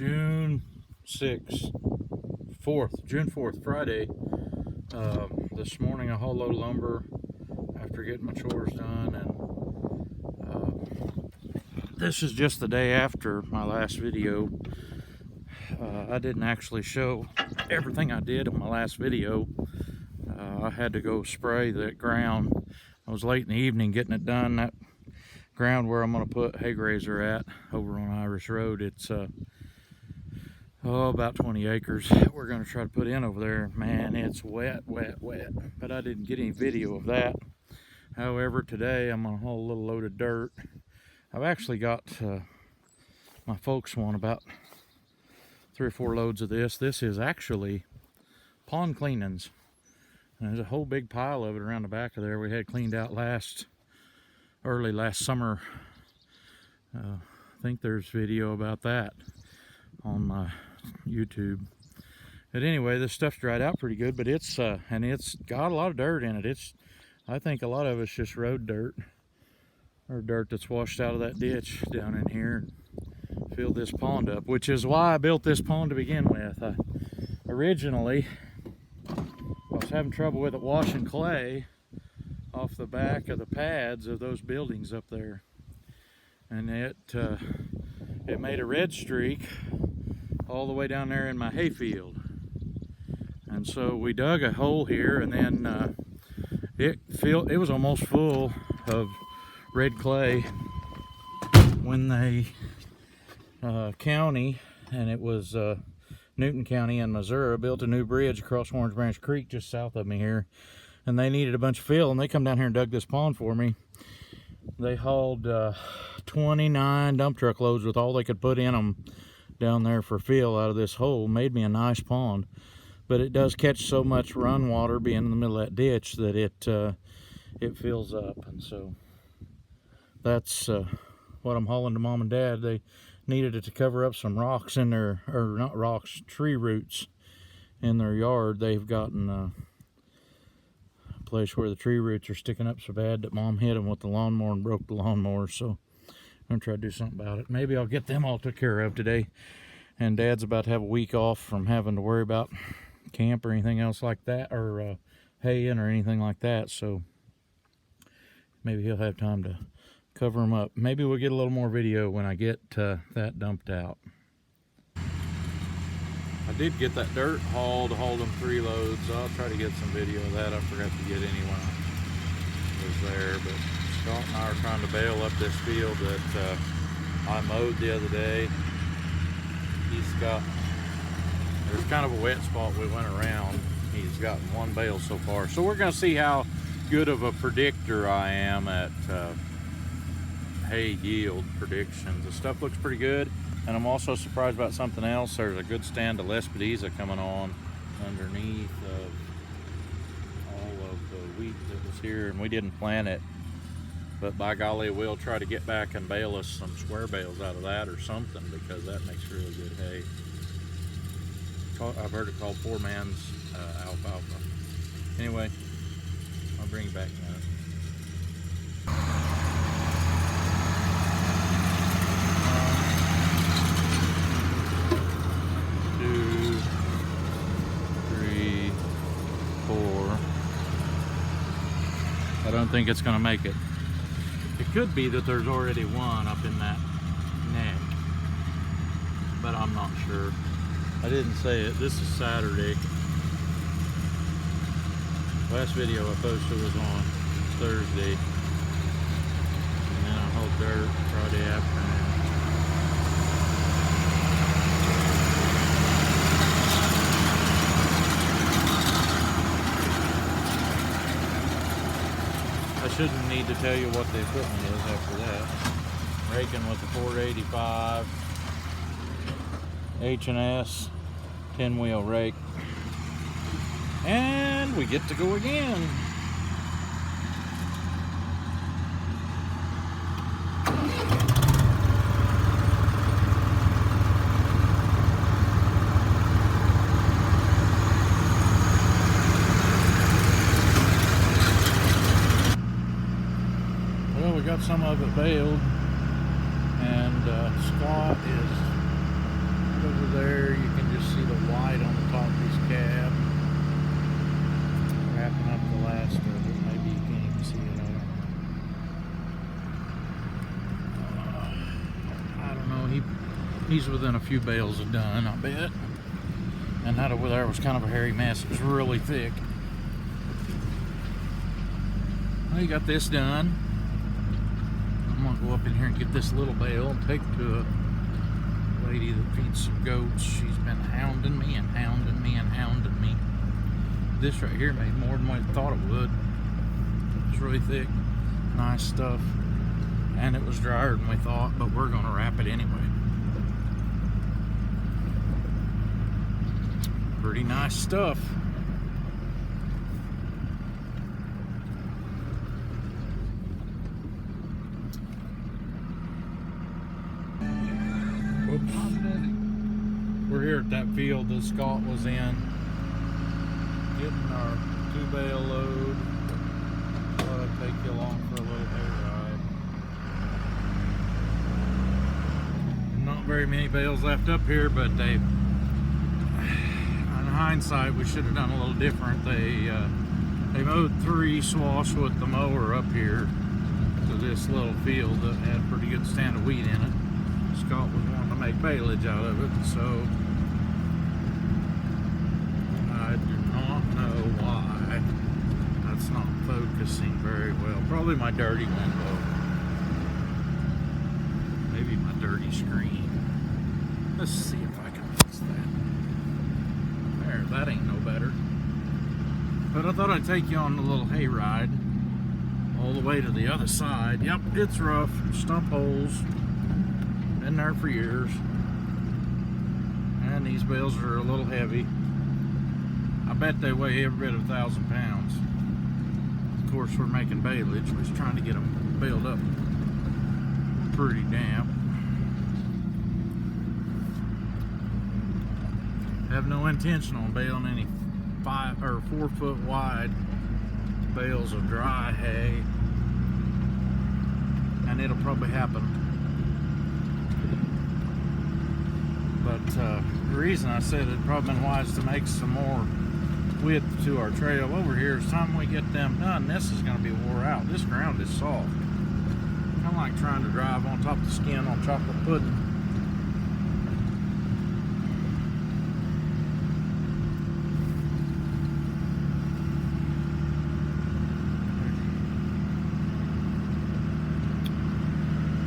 June 6th, June 4th, Friday. This morning I hauled a load of lumber after getting my chores done, and this is just the day after my last video. I didn't actually show everything I did in my last video. I had to go spray that ground. I was late in the evening getting it done. That ground where I'm going to put hay grazer at over on Irish Road, it's about 20 acres we're going to try to put in over there. Man, it's wet, but I didn't get any video of that. However, today I'm going to haul a little load of dirt. I've actually got my folks want about 3 or 4 loads of this. This is actually pond cleanings. And there's a whole big pile of it around the back of there. We had cleaned out early last summer. I think there's video about that on my YouTube. But anyway, this stuff's dried out pretty good, but it's and it's got a lot of dirt in it. I think a lot of it's just road dirt, or dirt that's washed out of that ditch down in here and filled this pond up, which is why I built this pond to begin with. Originally, I was having trouble with it washing clay off the back of the pads of those buildings up there, and it made a red streak all the way down there in my hayfield. And so we dug a hole here, and then it was almost full of red clay when the county, and it was Newton County in Missouri, built a new bridge across Orange Branch Creek just south of me here, and they needed a bunch of fill, and they come down here and dug this pond for me. They hauled 29 dump truck loads with all they could put in them down there for fill out of this hole. Made me a nice pond, but it does catch so much run water being in the middle of that ditch that it fills up. And so that's what I'm hauling to Mom and Dad. They needed it to cover up some rocks in their, or not rocks, tree roots in their yard. They've gotten a place where the tree roots are sticking up so bad that Mom hit them with the lawnmower and broke the lawnmower. So I'm gonna try to do something about it. Maybe I'll get them all took care of today. And Dad's about to have a week off from having to worry about camp or anything else like that, or haying or anything like that. So maybe he'll have time to cover them up. Maybe we'll get a little more video when I get that dumped out. I did get that dirt hauled to haul them 3 loads. I'll try to get some video of that. I forgot to get any when I was there, but Scott and I are trying to bale up this field that I mowed the other day. There's kind of a wet spot we went around. He's gotten 1 bale so far. So we're gonna see how good of a predictor I am at hay yield predictions. The stuff looks pretty good, and I'm also surprised about something else. There's a good stand of Lespedeza coming on underneath of all of the wheat that was here, and we didn't plant it. But by golly, we'll try to get back and bale us some square bales out of that or something, because that makes really good hay. I've heard it called poor man's alfalfa. Anyway, I'll bring you back in a minute. 1, 2, 3, 4. I don't think it's going to make it. It could be that there's already one up in that neck, but I'm not sure. I didn't say it. This is Saturday. Last video I posted was on Thursday, and then I hauled dirt Friday afternoon. I shouldn't need to tell you what the equipment is after that. Raking with the 485 H&S 10-wheel rake. And we get to go again. Well, we got some of it baled, and Scott is He's within a few bales of done, I bet. And that over there was kind of a hairy mess. It was really thick. Well, you got this done. I'm gonna go up in here and get this little bale and take it to a lady that feeds some goats. She's been hounding me and hounding me and hounding me. This right here made more than what I thought it would. It's really thick, nice stuff. And it was drier than we thought, but we're gonna wrap it anyway. Pretty nice stuff. Whoops. We're here at that field that Scott was in, getting our 2-bale load. Thought I'd take you along for a little hay ride. Not very many bales left up here, but they, in hindsight, we should have done a little different. They mowed 3 swaths with the mower up here to this little field that had a pretty good stand of wheat in it. Scott was wanting to make baleage out of it, so I do not know why that's not focusing very well. Probably my dirty window. Maybe my dirty screen. Let's see if I can fix that. There, that ain't no better. But I thought I'd take you on a little hay ride all the way to the other side. Yep, it's rough. Stump holes. Been there for years. And these bales are a little heavy. I bet they weigh every bit of 1,000 pounds. Of course, we're making baleage. We're just trying to get them baled up pretty damp. Have no intention on baling any 5 or 4 foot wide bales of dry hay, and it'll probably happen. But the reason I said it'd probably been wise to make some more width to our trail over here is time we get them done, this is going to be wore out. This ground is soft. Kind of like trying to drive on top of the skin on chocolate pudding.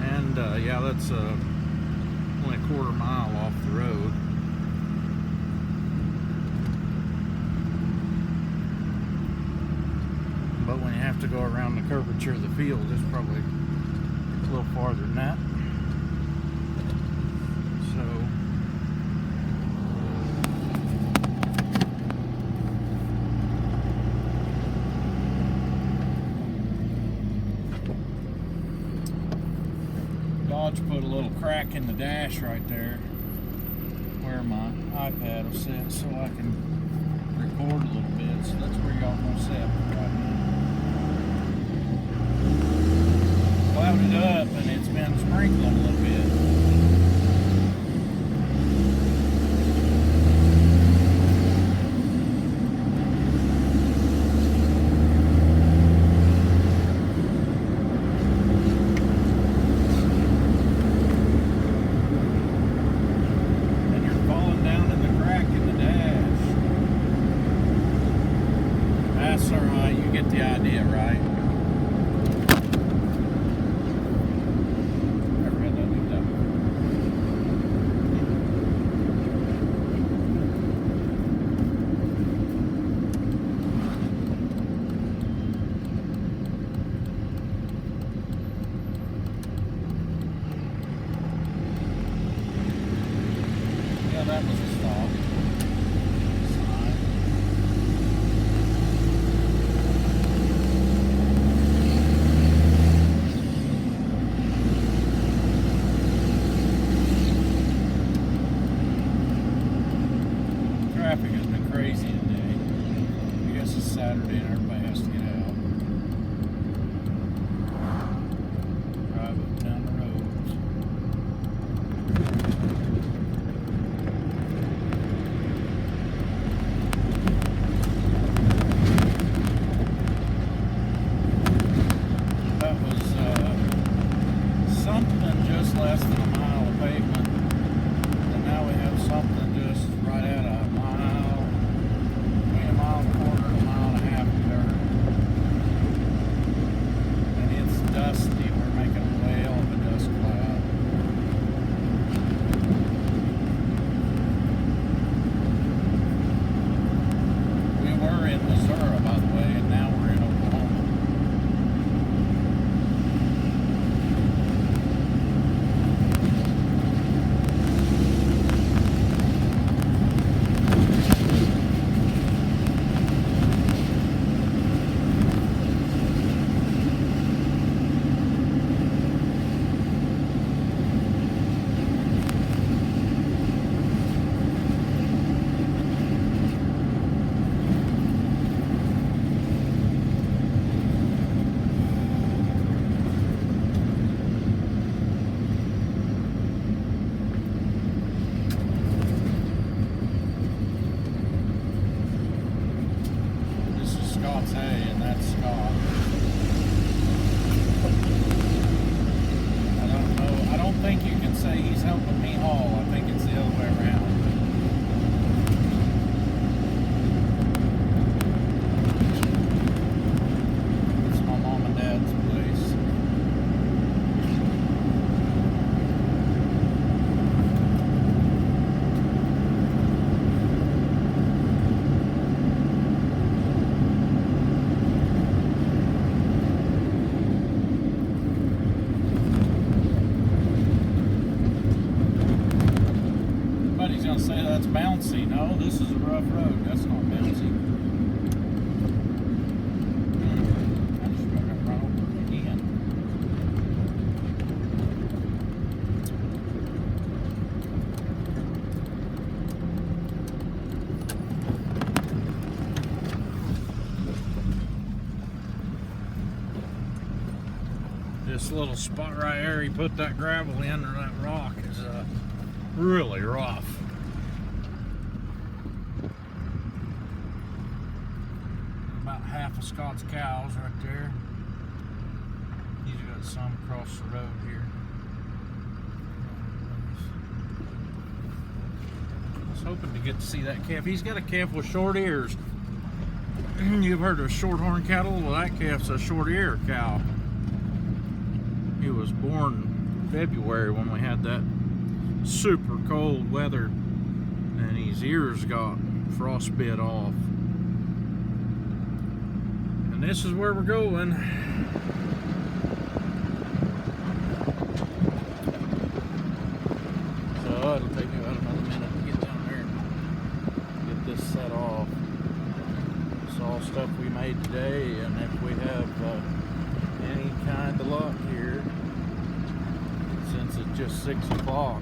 And yeah, that's only a quarter mile off the road. But when you have to go around the curvature of the field, it's probably a little farther than that. So Dodge put a little crack in the dash right there where my iPad will sit so I can record a little bit. So that's where y'all gonna sit right now. Clouded up and it's been sprinkling a little bit. That was a stop. Sign. Traffic has been crazy today. I guess it's Saturday and everybody has to get out. Drive up down the roads. Less than a mile of pavement gonna say that's bouncy. No, this is a rough road. That's not bouncy. I just got to run over it again. This little spot right here, he put that gravel in, or that rock is really rough. About half of Scott's cows right there. He's got some across the road here. I was hoping to get to see that calf. He's got a calf with short ears. You've heard of shorthorn cattle? Well, that calf's a short ear cow. He was born in February when we had that super cold weather, and his ears got frostbit off. And this is where we're going. So it'll take me about another minute to get down there and get this set off. It's all stuff we made today, and if we have any kind of luck here, since it's just 6 o'clock,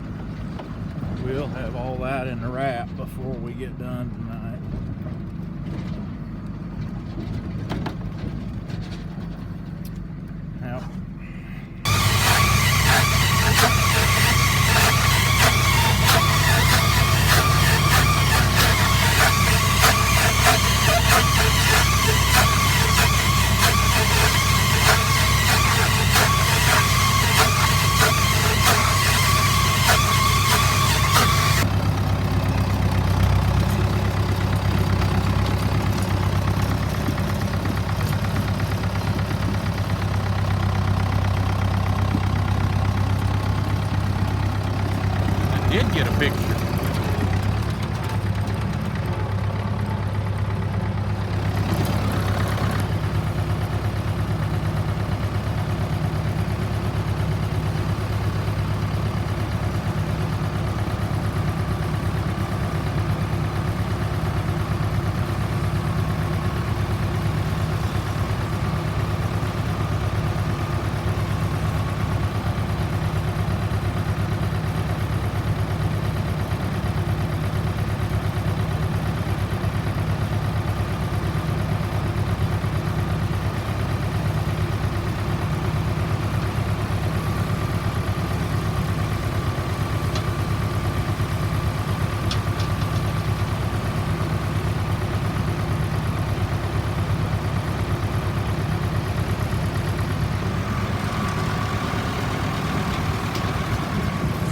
we'll have all that in the wrap before we get done tonight. Now, did get a picture.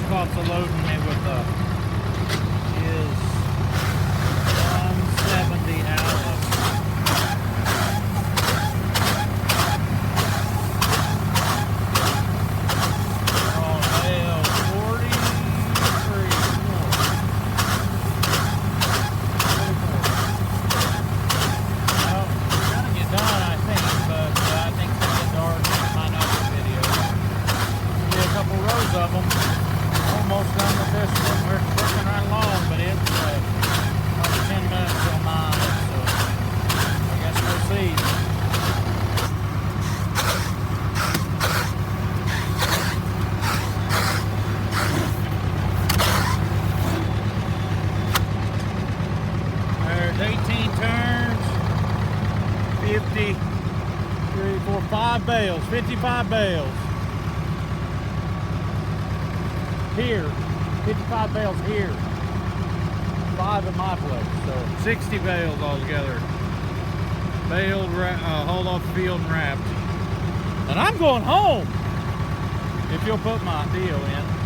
Scott's loading me with his 170 Alice. Oh hell, 43. Well, we're gonna get done, I think, but I think it's gonna get dark in my next video. There'll be a couple rows of them. Almost done with this one. We're working right along, but it's another 10 minutes till 9, so I guess we'll see. There's 18 turns, 50, 3, 4, 5 bales, 55 bales. Here, 55 bales here, 5 at my place, so 60 bales altogether. Baled, hauled off the field and wrapped. And I'm going home, if you'll put my deal in.